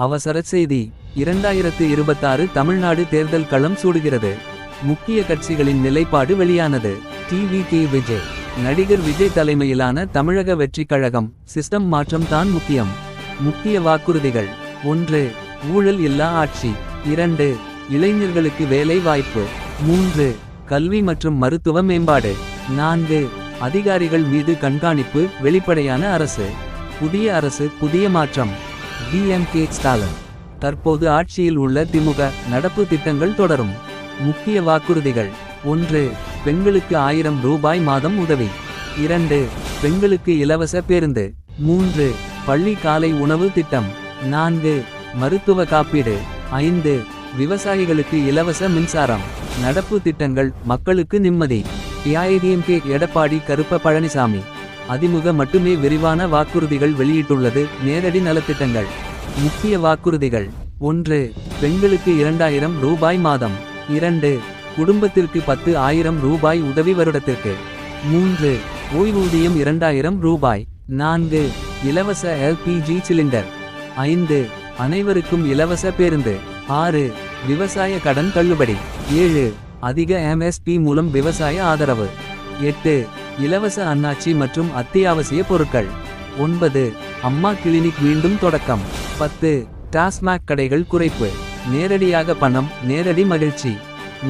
அவசர செய்தி 2026 தமிழ்நாடு தேர்தல் களம் சூடுகிறது. முக்கிய கட்சிகளின் நிலைப்பாடு வெளியானது. டிவிகே விஜய். நடிகர் விஜய் தலைமையிலான தமிழக வெற்றிக் கழகம். சிஸ்டம் மாற்றம் தான் முக்கியம். முக்கிய வாக்குறுதிகள். 1. ஊழல் இல்லா ஆட்சி. 2. இளைஞர்களுக்கு வேலை வாய்ப்பு. 3. கல்வி மற்றும் மருத்துவ மேம்பாடு. 4. அதிகாரிகள் மீது கண்காணிப்பு. வெளிப்படையான அரசு. புதிய அரசு புதிய மாற்றம். டிஎம்கே ஸ்டாலின். தற்போது ஆட்சியில் உள்ள திமுக. நடப்பு திட்டங்கள் தொடரும். முக்கிய வாக்குறுதிகள். 1. பெண்களுக்கு 1000 ரூபாய் மாதம் உதவி. 2. பெண்களுக்கு இலவச பேருந்து. 3. பள்ளி காலை உணவு திட்டம். 4. மருத்துவ காப்பீடு. 5. விவசாயிகளுக்கு இலவச மின்சாரம். நடப்பு திட்டங்கள் மக்களுக்கு நிம்மதி. ஏஐடிஎம்கே எடப்பாடி கருப்ப பழனிசாமி. அதிமுக மட்டுமே விரிவான வாக்குறுதிகள் வெளியிட்டுள்ளது. நேரடி நலத்திட்டங்கள். முக்கிய வாக்குறுதிகள். 1. பெண்களுக்கு 2000 ரூபாய் மாதம். 2. குடும்பத்திற்கு 10,000 ரூபாய் உதவி வருடத்திற்கு. 3. ஓய்வூதியம் 2000 ரூபாய். 4. இலவச எல்பிஜி சிலிண்டர். 5. அனைவருக்கும் இலவச பேருந்து. 6. விவசாய கடன் தள்ளுபடி. 7. அதிக எம்எஸ்பி மூலம் விவசாய ஆதரவு. 8. இலவச அன்னாச்சி மற்றும் அத்தியாவசிய பொருட்கள். 9. அம்மா கிளினிக் மீண்டும் தொடக்கம். 10. டாஸ்மாக் கடைகள் குறைப்பு. நேரடியாக பணம் நேரடி மகிழ்ச்சி.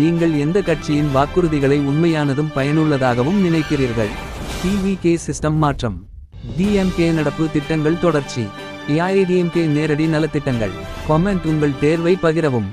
நீங்கள் எந்த கட்சியின் வாக்குறுதிகளை உண்மையானதும் பயனுள்ளதாகவும் நினைக்கிறீர்கள்? டிவிகே சிஸ்டம் மாற்றம். டிஎம்கே நடப்பு திட்டங்கள் தொடர்ச்சி. ஏஐடிஎம்கே நேரடி நலத்திட்டங்கள். கமெண்ட் உங்கள் தேர்வை பகிரவும்.